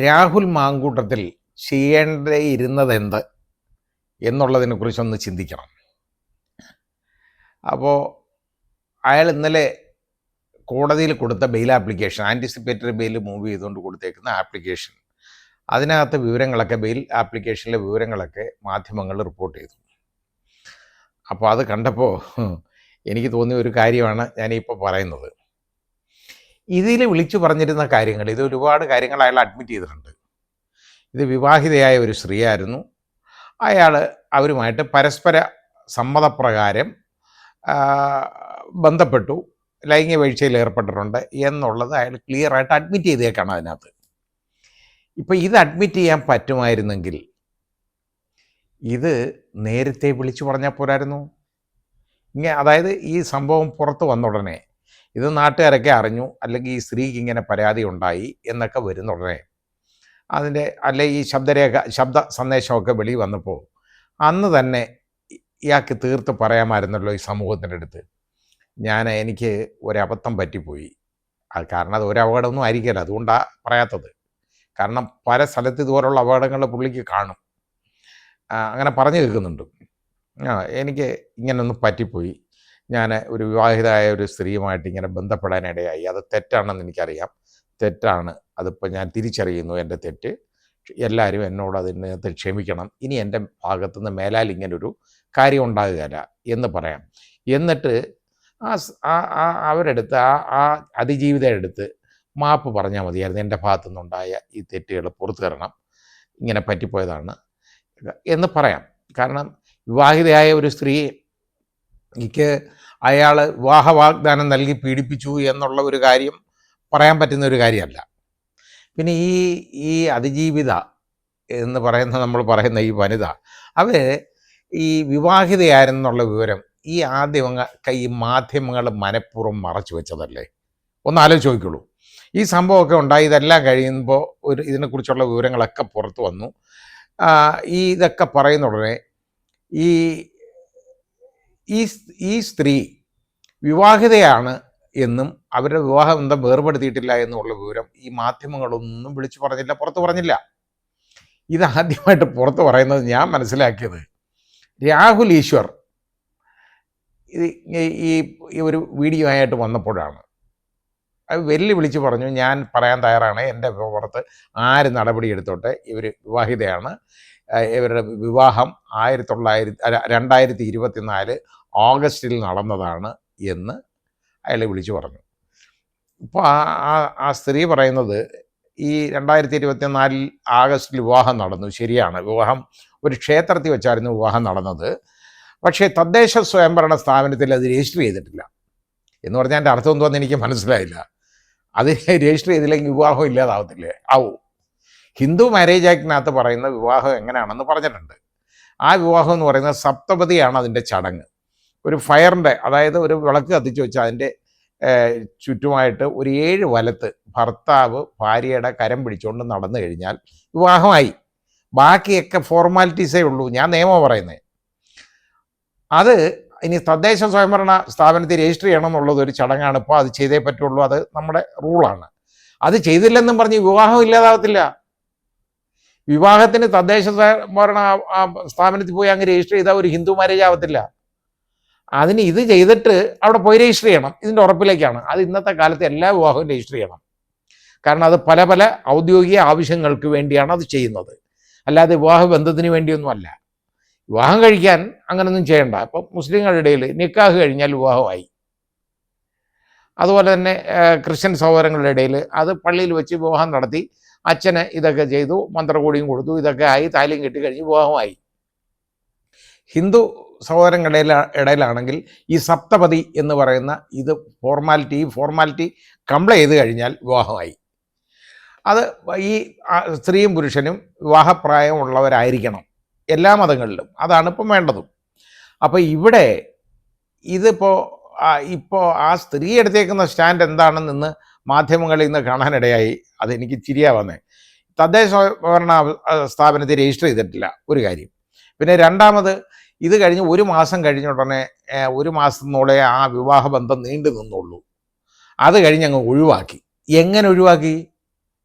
രാഹുൽ മാങ്കൂട്ടത്തിൽ ചെയ്യേണ്ടിയിരുന്നതെന്ത് എന്നുള്ളതിനെക്കുറിച്ചൊന്ന് ചിന്തിക്കണം. അപ്പോൾ അയാൾ ഇന്നലെ കോടതിയിൽ കൊടുത്ത bail application, anticipatory bail move ചെയ്തുകൊണ്ട് കൊടുത്തേക്കുന്ന ആപ്ലിക്കേഷൻ, അതിനകത്ത് വിവരങ്ങളൊക്കെ, ബെയിൽ ആപ്ലിക്കേഷനിലെ വിവരങ്ങളൊക്കെ മാധ്യമങ്ങൾ റിപ്പോർട്ട് ചെയ്തു. അപ്പോൾ അത് കണ്ടപ്പോൾ എനിക്ക് തോന്നിയ ഒരു കാര്യമാണ് ഞാനിപ്പോൾ പറയുന്നത്. ഇതിൽ വിളിച്ചു പറഞ്ഞിരുന്ന കാര്യങ്ങൾ, ഇത് ഒരുപാട് കാര്യങ്ങൾ അയാൾ അഡ്മിറ്റ് ചെയ്തിട്ടുണ്ട്. ഇത് വിവാഹിതയായ ഒരു സ്ത്രീയായിരുന്നു. അയാൾ അവരുമായിട്ട് പരസ്പര സമ്മതപ്രകാരം ബന്ധപ്പെട്ടു, ലൈംഗിക വീഴ്ചയിൽ ഏർപ്പെട്ടിട്ടുണ്ട് എന്നുള്ളത് അയാൾ ക്ലിയറായിട്ട് അഡ്മിറ്റ് ചെയ്തേക്കാണ് അതിനകത്ത്. ഇപ്പം ഇത് അഡ്മിറ്റ് ചെയ്യാൻ പറ്റുമായിരുന്നെങ്കിൽ ഇത് നേരത്തെ വിളിച്ചു പറഞ്ഞാൽ പോരായിരുന്നു. അതായത് ഈ സംഭവം പുറത്ത് വന്ന ഉടനെ ഇത് നാട്ടുകാരൊക്കെ അറിഞ്ഞു, അല്ലെങ്കിൽ ഈ സ്ത്രീക്ക് ഇങ്ങനെ പരാതി ഉണ്ടായി എന്നൊക്കെ വരുന്ന ഉടനെ അതിൻ്റെ ഈ ശബ്ദ സന്ദേശമൊക്കെ വെളി വന്നപ്പോൾ അന്ന് തന്നെ ഇയാൾക്ക് തീർത്ത് പറയാമായിരുന്നല്ലോ ഈ സമൂഹത്തിൻ്റെ അടുത്ത്, എനിക്ക് ഒരബദ്ധം പറ്റിപ്പോയി. അത് കാരണം അത് ഒരപകടമൊന്നും ആയിരിക്കില്ല, അതുകൊണ്ടാണ് പറയാത്തത്. കാരണം പല സ്ഥലത്ത് ഇതുപോലുള്ള അപകടങ്ങൾ പുള്ളിക്ക് കാണും. അങ്ങനെ പറഞ്ഞു കേൾക്കുന്നുണ്ട്. എനിക്ക് ഇങ്ങനൊന്നും പറ്റിപ്പോയി, ഞാൻ ഒരു വിവാഹിതയായ ഒരു സ്ത്രീയുമായിട്ട് ഇങ്ങനെ ബന്ധപ്പെടാനിടയായി, അത് തെറ്റാണെന്ന് എനിക്കറിയാം, തെറ്റാണ്, അതിപ്പോൾ ഞാൻ തിരിച്ചറിയുന്നു എൻ്റെ തെറ്റ്, എല്ലാവരും എന്നോട് അതിനകത്ത് ക്ഷമിക്കണം, ഇനി എൻ്റെ ഭാഗത്തുനിന്ന് മേലാൽ ഇങ്ങനൊരു കാര്യം ഉണ്ടാകുകയില്ല എന്ന് പറയാം. എന്നിട്ട് അവരെടുത്ത് ആ അതിജീവിതയുടെ അടുത്ത് മാപ്പ് പറഞ്ഞാൽ മതിയായിരുന്നു, എൻ്റെ ഭാഗത്തുനിന്നുണ്ടായ ഈ തെറ്റുകൾ പുറത്തു തരണം, ഇങ്ങനെ പറ്റിപ്പോയതാണ് എന്ന് പറയാം. കാരണം വിവാഹിതയായ ഒരു സ്ത്രീക്ക് അയാൾ വിവാഹ വാഗ്ദാനം നൽകി പീഡിപ്പിച്ചു എന്നുള്ള ഒരു കാര്യം പറയാൻ പറ്റുന്ന ഒരു കാര്യമല്ല. പിന്നെ ഈ അതിജീവിത എന്ന് പറയുന്ന, നമ്മൾ പറയുന്ന ഈ വനിത, അവർ ഈ വിവാഹിതയായിരുന്നുള്ള വിവരം ഈ മാധ്യമങ്ങൾ മനഃപൂർവ്വം മറച്ചു വെച്ചതല്ലേ? ഒന്ന് ആലോചിച്ച് നോക്കിയുള്ളൂ. ഈ സംഭവമൊക്കെ ഉണ്ടായി, ഇതെല്ലാം കഴിയുമ്പോൾ ഇതിനെക്കുറിച്ചുള്ള വിവരങ്ങളൊക്കെ പുറത്തു വന്നു. ഇതൊക്കെ പറയുന്ന ഉടനെ ഈ സ്ത്രീ വിവാഹിതയാണ് എന്നും അവരുടെ വിവാഹബന്ധം വേർപെടുത്തിയിട്ടില്ല എന്നുള്ള വിവരം ഈ മാധ്യമങ്ങളൊന്നും വിളിച്ചു പറഞ്ഞില്ല, പുറത്ത് പറഞ്ഞില്ല. ഇതാദ്യമായിട്ട് പുറത്ത് പറയുന്നത് ഞാൻ മനസ്സിലാക്കിയത് രാഹുൽ ഈശ്വർ ഈ ഒരു വീഡിയോ ആയിട്ട് വന്നപ്പോഴാണ്. അത് വെല്ലുവിളിച്ച് പറഞ്ഞു, ഞാൻ പറയാൻ തയ്യാറാണ്, എൻ്റെ പുറത്ത് ആര് നടപടി എടുത്തോട്ടെ, ഇവർ വിവാഹിതയാണ്, ഇവരുടെ വിവാഹം 2024 ഓഗസ്റ്റിൽ നടന്നതാണ് എന്ന് അയാൾ വിളിച്ചു പറഞ്ഞു. ഇപ്പോൾ ആ സ്ത്രീ പറയുന്നത് ഈ 2024 ആഗസ്റ്റിൽ വിവാഹം നടന്നു, ശരിയാണ്, വിവാഹം ഒരു ക്ഷേത്രത്തിൽ വെച്ചായിരുന്നു വിവാഹം നടന്നത്. പക്ഷേ തദ്ദേശ സ്വയംഭരണ സ്ഥാപനത്തിൽ അത് രജിസ്റ്റർ ചെയ്തിട്ടില്ല എന്ന് പറഞ്ഞാൽ എൻ്റെ അർത്ഥം എന്തോന്ന് എനിക്ക് മനസ്സിലായില്ല. അത് രജിസ്റ്റർ ചെയ്തില്ലെങ്കിൽ വിവാഹം ഇല്ലാതാവത്തില്ലേ? ആവൂ. ഹിന്ദു മാരേജ് ആക്ടിനകത്ത് പറയുന്ന വിവാഹം എങ്ങനെയാണെന്ന് പറഞ്ഞിട്ടുണ്ട്. ആ വിവാഹം എന്ന് പറയുന്നത് സപ്തപതിയാണ് അതിൻ്റെ ചടങ്ങ്. ഒരു ഫയറിൻ്റെ, അതായത് ഒരു വിളക്ക് കത്തിച്ച് വെച്ച് അതിൻ്റെ ചുറ്റുമായിട്ട് ഒരു 7 വലത്ത് ഭർത്താവ് ഭാര്യയുടെ കരം പിടിച്ചുകൊണ്ട് നടന്നു കഴിഞ്ഞാൽ വിവാഹമായി. ബാക്കിയൊക്കെ ഫോർമാലിറ്റീസേ ഉള്ളൂ. ഞാൻ നിയമം പറയുന്നത് അത് ഇനി തദ്ദേശ സ്വയംഭരണ സ്ഥാപനത്തിൽ രജിസ്റ്റർ ചെയ്യണം എന്നുള്ളത് ഒരു ചടങ്ങാണ്. ഇപ്പോൾ അത് ചെയ്തേ പറ്റുള്ളൂ, അത് നമ്മുടെ റൂളാണ്. അത് ചെയ്തില്ലെന്നും പറഞ്ഞ് വിവാഹം ഇല്ലാതാവത്തില്ല. വിവാഹത്തിന് തദ്ദേശ സ്വയംഭരണ സ്ഥാപനത്തിൽ പോയി അങ്ങ് രജിസ്റ്റർ ചെയ്താൽ ഒരു ഹിന്ദു മാരേജ് ആവത്തില്ല. അതിന് ഇത് ചെയ്തിട്ട് അവിടെ പോയി രജിസ്റ്റർ ചെയ്യണം, ഇതിൻ്റെ ഉറപ്പിലേക്കാണ്. അത് ഇന്നത്തെ കാലത്ത് എല്ലാ വിവാഹവും രജിസ്റ്റർ ചെയ്യണം. കാരണം അത് പല പല ഔദ്യോഗിക ആവശ്യങ്ങൾക്ക് വേണ്ടിയാണ് അത് ചെയ്യുന്നത്, അല്ലാതെ വിവാഹ ബന്ധത്തിന് വേണ്ടിയൊന്നുമല്ല. വിവാഹം കഴിക്കാൻ അങ്ങനൊന്നും ചെയ്യണ്ട. ഇപ്പം മുസ്ലിങ്ങളുടെ ഇടയിൽ നിക്കാഹ് കഴിഞ്ഞാൽ വിവാഹമായി. അതുപോലെ തന്നെ ക്രിസ്ത്യൻ സഹോദരങ്ങളുടെ ഇടയിൽ അത് പള്ളിയിൽ വെച്ച് വിവാഹം നടത്തി, അച്ഛന് ഇതൊക്കെ ചെയ്തു, മന്ത്രകൂടിയും കൊടുത്തു, ഇതൊക്കെ ആയി, താലിയും കെട്ടി കഴിഞ്ഞ് വിവാഹമായി. ഹിന്ദു സഹോദരങ്ങളുടെ ഇടയിലാണെങ്കിൽ ഈ സപ്തപതി എന്ന് പറയുന്ന ഇത് ഫോർമാലിറ്റി കംപ്ലീറ്റ് ചെയ്ത് കഴിഞ്ഞാൽ വിവാഹമായി. അത് ഈ സ്ത്രീയും പുരുഷനും വിവാഹപ്രായമുള്ളവരായിരിക്കണം എല്ലാ മതങ്ങളിലും. അതാണ് ഇപ്പം വേണ്ടതും. അപ്പോൾ ഇവിടെ ഇപ്പോൾ ആ സ്ത്രീ എടുത്തേക്കുന്ന സ്റ്റാൻഡ് എന്താണെന്ന് മാധ്യമങ്ങളിൽ നിന്ന് കാണാനിടയായി. അതെനിക്ക് ചിരിയാ വന്നേ. തദ്ദേശ സ്വയംഭരണ സ്ഥാപനത്തിൽ രജിസ്റ്റർ ചെയ്തിട്ടില്ല, ഒരു കാര്യം. പിന്നെ രണ്ടാമത്, ഇത് കഴിഞ്ഞ് 1 മാസം കഴിഞ്ഞ ഉടനെ 1 മാസത്തിനോടെ ആ വിവാഹബന്ധം നീണ്ടു നിന്നുള്ളൂ. അത് കഴിഞ്ഞ് അങ്ങ് ഒഴിവാക്കി. എങ്ങനെ ഒഴിവാക്കി?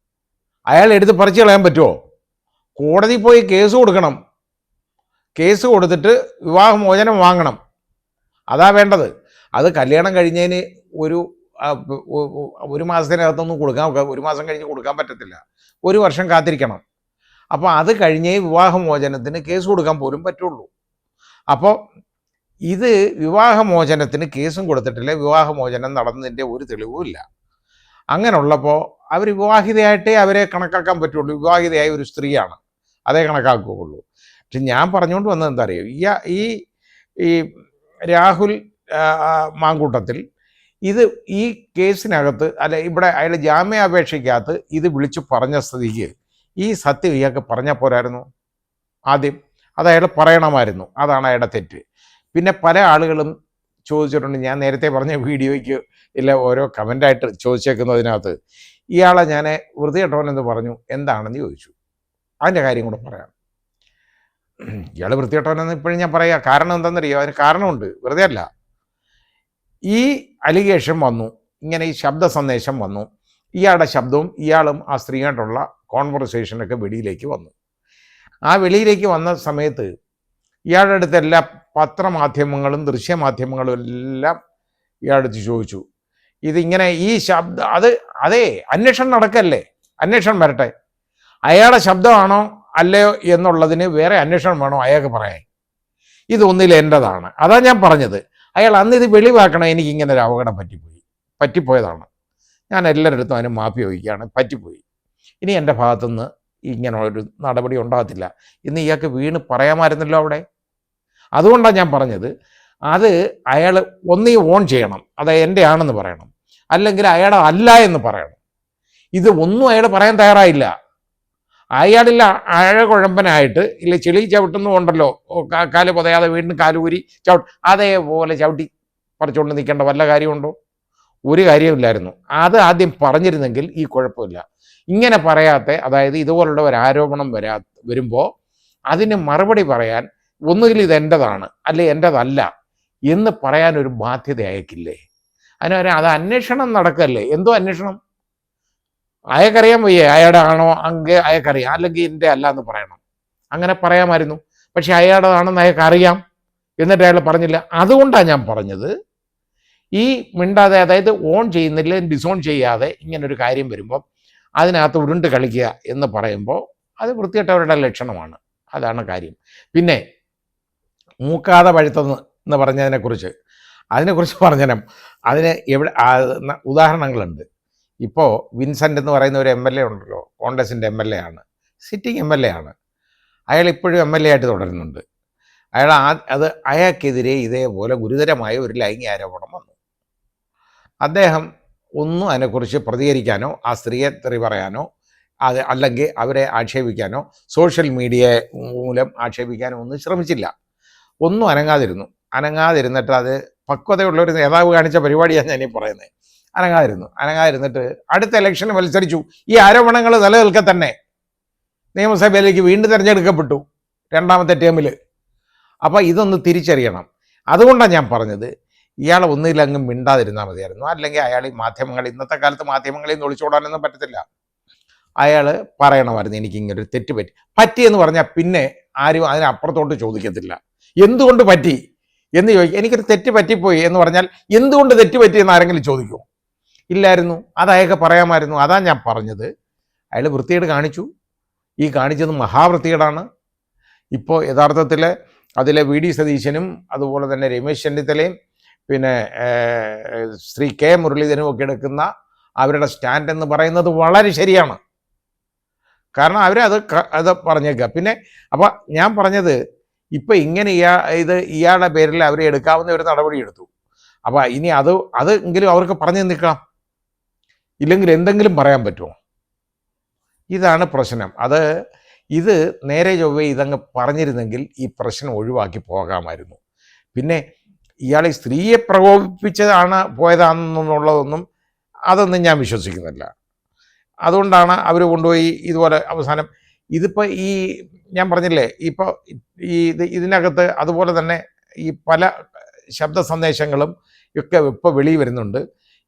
അയാൾ എടുത്ത് പറിച്ചു കളയാൻ പറ്റുമോ? കോടതി പോയി കേസ് കൊടുക്കണം. കേസ് കൊടുത്തിട്ട് വിവാഹമോചനം വാങ്ങണം. അതാ വേണ്ടത്. അത് കല്യാണം കഴിഞ്ഞതിന് ഒരു മാസത്തിനകത്തൊന്നും ഒരു മാസം കഴിഞ്ഞ് കൊടുക്കാൻ പറ്റത്തില്ല. 1 വർഷം കാത്തിരിക്കണം. അപ്പോൾ അത് കഴിഞ്ഞേ വിവാഹമോചനത്തിന് കേസ് കൊടുക്കാൻ പോലും പറ്റുള്ളൂ. അപ്പോൾ ഇത് വിവാഹമോചനത്തിന് കേസും കൊടുത്തിട്ടില്ല, വിവാഹമോചനം നടന്നതിൻ്റെ ഒരു തെളിവുമില്ല. അങ്ങനെയുള്ളപ്പോൾ അവർ വിവാഹിതയായിട്ടേ അവരെ കണക്കാക്കാൻ പറ്റുള്ളൂ. വിവാഹിതയായ ഒരു സ്ത്രീയാണ്, അതേ കണക്കാക്കുകയുള്ളൂ. പക്ഷെ ഞാൻ പറഞ്ഞുകൊണ്ട് വന്നത് എന്താ അറിയുമോ, ഈ രാഹുൽ മാങ്കൂട്ടത്തിൽ ഈ കേസിനകത്ത് ഇവിടെ അയാൾ ജാമ്യാപേക്ഷയ്ക്കകത്ത് ഇത് വിളിച്ചു പറഞ്ഞ സ്ഥിതിക്ക് ഈ സത്യം ഇയാൾക്ക് പറഞ്ഞാൽ പോരായിരുന്നു ആദ്യം? അത് അയാൾ പറയണമായിരുന്നു. അതാണ് അയാളുടെ തെറ്റ്. പിന്നെ പല ആളുകളും ചോദിച്ചിട്ടുണ്ട്, ഞാൻ നേരത്തെ പറഞ്ഞ വീഡിയോയ്ക്ക് ഇല്ല ഓരോ കമൻ്റായിട്ട് ചോദിച്ചേക്കുന്നതിനകത്ത് ഇയാളെ ഞാൻ വൃത്തികെട്ടവനെന്ന് പറഞ്ഞു, എന്താണെന്ന് ചോദിച്ചു. അതിൻ്റെ കാര്യം കൂടെ പറയാം. ഇയാൾ വൃത്തികെട്ടവനെന്ന് ഇപ്പോഴും ഞാൻ പറയാം. കാരണം എന്താണെന്നറിയോ? അതിന് കാരണമുണ്ട്, വെറുതെ അല്ല. ഈ അലിഗേഷൻ വന്നു, ഇങ്ങനെ ഈ ശബ്ദ സന്ദേശം വന്നു, ഇയാളുടെ ശബ്ദവും ഇയാളും ആ സ്ത്രീയായിട്ടുള്ള കോൺവെർസേഷനൊക്കെ വെളിയിലേക്ക് വന്നു. ആ വെളിയിലേക്ക് വന്ന സമയത്ത് ഇയാളുടെ അടുത്ത് എല്ലാ പത്രമാധ്യമങ്ങളും ദൃശ്യമാധ്യമങ്ങളും എല്ലാം ഇയാളുടെ അടുത്ത് ചോദിച്ചു, ഇതിങ്ങനെ ഈ ശബ്ദം അതേ അന്വേഷണം നടക്കല്ലേ, അന്വേഷണം വരട്ടെ, അയാളുടെ ശബ്ദമാണോ അല്ലയോ എന്നുള്ളതിന് വേറെ അന്വേഷണം വേണോ അയാൾക്ക് പറയാൻ? ഇതൊന്നിൽ എൻ്റെതാണ്. അതാ ഞാൻ പറഞ്ഞത്. അയാൾ അന്ന് ഇത് വെളിവാക്കണം, എനിക്കിങ്ങനെ ഒരു അപകടം പറ്റിപ്പോയതാണ്, ഞാൻ എല്ലാവരുടെ അടുത്തും അതിന് മാപ്പി ചോദിക്കുകയാണ്, പറ്റിപ്പോയി, ഇനി എൻ്റെ ഭാഗത്തുനിന്ന് ഇങ്ങനെ ഒരു നടപടി ഉണ്ടാകത്തില്ല എന്ന് ഇയാൾക്ക് വീണ് പറയാമായിരുന്നല്ലോ അവിടെ. അതുകൊണ്ടാണ് ഞാൻ പറഞ്ഞത്, അത് അയാൾ ഒന്നീ ഓൺ ചെയ്യണം, അത് എൻ്റെ ആണെന്ന് പറയണം, അല്ലെങ്കിൽ അയാളെ അല്ല എന്ന് പറയണം. ഇത് ഒന്നും അയാൾ പറയാൻ തയ്യാറായില്ല. അയാളില്ല അഴകുഴമ്പനായിട്ട് ഇല്ല ചെളി ചവിട്ടുന്നുണ്ടല്ലോ, കാല് പൊതയാതെ വീണ്ടും കാലൂരി അതേപോലെ ചവിട്ടി പറിച്ചുകൊണ്ട് നിൽക്കേണ്ട വല്ല കാര്യമുണ്ടോ? ഒരു കാര്യമില്ലായിരുന്നു. അത് ആദ്യം പറഞ്ഞിരുന്നെങ്കിൽ ഈ കുഴപ്പമില്ല. ഇങ്ങനെ പറയാത്ത, അതായത് ഇതുപോലുള്ള ഒരു ആരോപണം വരുമ്പോൾ അതിന് മറുപടി പറയാൻ ഒന്നുകിൽ ഇത് എൻ്റെതാണ് അല്ലെ എൻ്റെതല്ല എന്ന് പറയാനൊരു ബാധ്യത അയക്കില്ലേ? അത് അന്വേഷണം നടക്കല്ലേ. എന്തോ അന്വേഷണം? അയാൾക്കറിയാൻ വയ്യേ അയാളുടെ ആണോ അങ്ങ് അയാൾക്കറിയാം, അല്ലെങ്കിൽ എൻ്റെ അല്ല എന്ന് പറയണം. അങ്ങനെ പറയാമായിരുന്നു. പക്ഷെ അയാളുടെതാണെന്ന് അയാൾക്കറിയാം, എന്നിട്ട് അയാൾ പറഞ്ഞില്ല. അതുകൊണ്ടാണ് ഞാൻ പറഞ്ഞത്, ഈ മിണ്ടാതെ, അതായത് ഓൺ ചെയ്യുന്നില്ല ഡിസോൺ ചെയ്യാതെ ഇങ്ങനൊരു കാര്യം വരുമ്പോൾ അതിനകത്ത് ഉരുണ്ട് കളിക്കുക എന്ന് പറയുമ്പോൾ അത് വൃത്തികെട്ടവരുടെ ലക്ഷണമാണ്. അതാണ് കാര്യം. പിന്നെ മൂക്കാതെ പഴുത്തെന്ന് പറഞ്ഞതിനെക്കുറിച്ച് പറഞ്ഞുതരാം. അതിന് ഉദാഹരണങ്ങളുണ്ട്. ഇപ്പോൾ വിൻസെൻ്റ് എന്ന് പറയുന്ന ഒരു MLA ഉണ്ടല്ലോ, കോൺഗ്രസിൻ്റെ MLA ആണ്, സിറ്റിംഗ് MLA ആണ്. അയാൾ ഇപ്പോഴും MLA ആയിട്ട് തുടരുന്നുണ്ട്. അയാൾക്കെതിരെ ഇതേപോലെ ഗുരുതരമായ ഒരു ലൈംഗിക ആരോപണം വന്നു. അദ്ദേഹം ഒന്നും അതിനെക്കുറിച്ച് പ്രതികരിക്കാനോ ആ സ്ത്രീയെ തെറി പറയാനോ അല്ലെങ്കിൽ അവരെ ആക്ഷേപിക്കാനോ സോഷ്യൽ മീഡിയ മൂലം ആക്ഷേപിക്കാനോ ഒന്നും ശ്രമിച്ചില്ല. ഒന്നും അനങ്ങാതിരുന്നിട്ട് അത് പക്വതയുള്ള ഒരു നേതാവ് കാണിച്ച പരിപാടിയാണ് ഞാനീ പറയുന്നത്. അനങ്ങാതിരുന്നിട്ട് അടുത്ത ഇലക്ഷന് മത്സരിച്ചു. ഈ ആരോപണങ്ങൾ നിലനിൽക്കെ തന്നെ നിയമസഭയിലേക്ക് വീണ്ടും തിരഞ്ഞെടുക്കപ്പെട്ടു 2ാമത്തെ ടേമിൽ. അപ്പോൾ ഇതൊന്ന് തിരിച്ചറിയണം. അതുകൊണ്ടാണ് ഞാൻ പറഞ്ഞത്, ഇയാളെ ഒന്നിലങ്ങും മിണ്ടാതിരുന്നാൽ മതിയായിരുന്നു. അല്ലെങ്കിൽ അയാൾ ഈ ഇന്നത്തെ കാലത്ത് മാധ്യമങ്ങളിൽ നിന്ന് ഒളിച്ചോടാനൊന്നും പറ്റത്തില്ല. അയാൾ പറയണമായിരുന്നു, എനിക്കിങ്ങനൊരു തെറ്റ് പറ്റിയെന്ന് പറഞ്ഞാൽ പിന്നെ ആരും അതിനപ്പുറത്തോട്ട് ചോദിക്കത്തില്ല. എന്തുകൊണ്ട് പറ്റി എന്ന് ചോദിക്കും. എനിക്കൊരു തെറ്റ് പറ്റിപ്പോയി എന്ന് പറഞ്ഞാൽ എന്തുകൊണ്ട് തെറ്റ് പറ്റിയെന്ന് ആരെങ്കിലും ചോദിക്കുമോ? ഇല്ലായിരുന്നു. അത് അയാൾക്ക് പറയാമായിരുന്നു. അതാണ് ഞാൻ പറഞ്ഞത്, അയാൾ വൃത്തികേട് കാണിച്ചു. ഈ കാണിച്ചത് മഹാവൃത്തികേടാണ്. ഇപ്പോൾ യഥാർത്ഥത്തിൽ അതിലെ VD സതീശനും അതുപോലെ തന്നെ രമേശ് ചെന്നിത്തലയും പിന്നെ ശ്രീ K മുരളീധരനും ഒക്കെ എടുക്കുന്ന അവരുടെ സ്റ്റാൻഡ് എന്ന് പറയുന്നത് വളരെ ശരിയാണ്. കാരണം അത് പറഞ്ഞേക്കുക. പിന്നെ അപ്പം ഞാൻ പറഞ്ഞത്, ഇപ്പം ഇങ്ങനെ ഇയാളുടെ പേരിൽ അവരെ എടുക്കാവുന്ന ഒരു നടപടി എടുത്തു. അപ്പം ഇനി അത് എങ്കിലും അവർക്ക് പറഞ്ഞു നിൽക്കണം, ഇല്ലെങ്കിൽ എന്തെങ്കിലും പറയാൻ പറ്റുമോ? ഇതാണ് പ്രശ്നം. ഇത് നേരെ ചൊവ്വേ ഇതങ്ങ് പറഞ്ഞിരുന്നെങ്കിൽ ഈ പ്രശ്നം ഒഴിവാക്കി പോകാമായിരുന്നു. പിന്നെ ഇയാൾ ഈ സ്ത്രീയെ പോയതാണെന്നുള്ളതൊന്നും അതൊന്നും ഞാൻ വിശ്വസിക്കുന്നില്ല. അതുകൊണ്ടാണ് അവർ കൊണ്ടുപോയി ഇതുപോലെ അവസാനം ഇതിപ്പോൾ ഞാൻ പറഞ്ഞില്ലേ, ഇപ്പോൾ ഇതിനകത്ത് അതുപോലെ തന്നെ ഈ പല ശബ്ദ സന്ദേശങ്ങളും ഒക്കെ ഇപ്പോൾ വെളി വരുന്നുണ്ട്.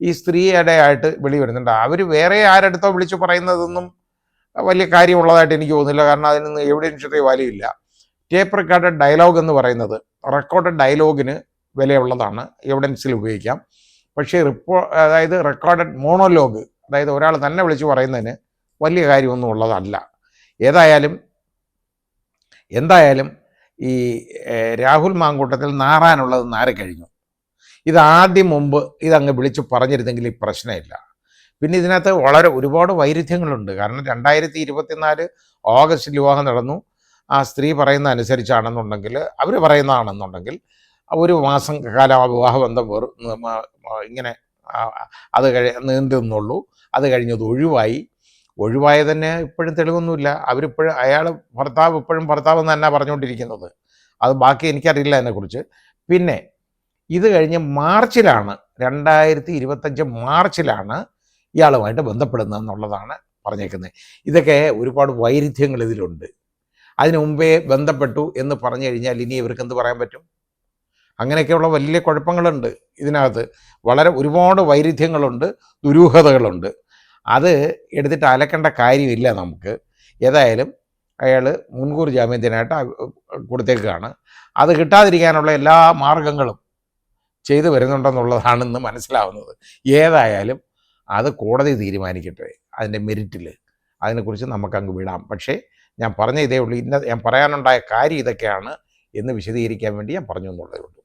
ഈ സ്ത്രീയുടെ ആയിട്ട് വെളി വരുന്നുണ്ട്. അവർ വേറെ ആരടുത്തോ വിളിച്ചു പറയുന്നതൊന്നും വലിയ കാര്യമുള്ളതായിട്ട് എനിക്ക് തോന്നുന്നില്ല. കാരണം അതിനൊന്നും എവിഡൻഷ്യറി വാല്യൂ ഇല്ല. ടേപ്പ് റെക്കോർഡഡ് ഡയലോഗ് എന്ന് പറയുന്നത് റെക്കോർഡഡ് ഡയലോഗിന് വിലയുള്ളതാണ്, എവിഡൻസിൽ ഉപയോഗിക്കാം. പക്ഷേ അതായത് റെക്കോർഡഡ് മോണോലോഗ്, അതായത് ഒരാൾ തന്നെ വിളിച്ച് പറയുന്നതിന് വലിയ കാര്യമൊന്നും ഉള്ളതല്ല. എന്തായാലും ഈ രാഹുൽ മാങ്കൂട്ടത്തിൽ നാറാനുള്ളത് നാറിക്കഴിഞ്ഞു. മുമ്പ് ഇതങ്ങ് വിളിച്ച് പറഞ്ഞിരുന്നെങ്കിൽ ഈ പ്രശ്നമില്ല. പിന്നെ ഇതിനകത്ത് ഒരുപാട് വൈരുദ്ധ്യങ്ങളുണ്ട്. കാരണം 2024 ഓഗസ്റ്റിൽ വിവാഹം നടന്നു. ആ സ്ത്രീ പറയുന്ന അനുസരിച്ചാണെന്നുണ്ടെങ്കിൽ, അവർ പറയുന്നതാണെന്നുണ്ടെങ്കിൽ 1 മാസം കാലം ആ വിവാഹബന്ധം ഇങ്ങനെ അത് നീണ്ടു നിന്നുള്ളൂ. അത് കഴിഞ്ഞത് ഒഴിവായതന്നെ ഇപ്പോഴും തെളിവൊന്നുമില്ല. ഭർത്താവ് ഇപ്പോഴും ഭർത്താവ് എന്ന് തന്നെ പറഞ്ഞുകൊണ്ടിരിക്കുന്നത്. അത് ബാക്കി എനിക്കറിയില്ല അതിനെക്കുറിച്ച്. പിന്നെ ഇത് കഴിഞ്ഞ് മാർച്ചിലാണ്, 2025 മാർച്ചിലാണ് ഇയാളുമായിട്ട് ബന്ധപ്പെടുന്നത് എന്നുള്ളതാണ് പറഞ്ഞേക്കുന്നത്. ഇതൊക്കെ ഒരുപാട് വൈരുദ്ധ്യങ്ങൾ ഇതിലുണ്ട്. അതിനു മുമ്പേ ബന്ധപ്പെട്ടു എന്ന് പറഞ്ഞു കഴിഞ്ഞാൽ ഇനി ഇവർക്ക് എന്ത് പറയാൻ പറ്റും? അങ്ങനെയൊക്കെയുള്ള വലിയ കുഴപ്പങ്ങളുണ്ട് ഇതിനകത്ത്. ഒരുപാട് വൈരുദ്ധ്യങ്ങളുണ്ട്, ദുരൂഹതകളുണ്ട്. അത് എടുത്തിട്ട് അലക്കേണ്ട കാര്യമില്ല നമുക്ക്. ഏതായാലും അയാൾ മുൻകൂർ ജാമ്യത്തിനായിട്ട് കൊടുത്തേക്കാണ്. അത് കിട്ടാതിരിക്കാനുള്ള എല്ലാ മാർഗങ്ങളും ചെയ്തു വരുന്നുണ്ടെന്നുള്ളതാണെന്ന് മനസ്സിലാവുന്നത്. ഏതായാലും അത് കോടതി തീരുമാനിക്കട്ടെ അതിൻ്റെ മെരിറ്റിൽ. അതിനെക്കുറിച്ച് നമുക്കങ്ങ് വിടാം. പക്ഷേ ഞാൻ പറഞ്ഞ ഇതേ ഉള്ളൂ. ഞാൻ പറയാനുണ്ടായ കാര്യം ഇതൊക്കെയാണ് എന്ന് വിശദീകരിക്കാൻ വേണ്ടി ഞാൻ പറഞ്ഞു എന്നുള്ളതേ ഉള്ളൂ.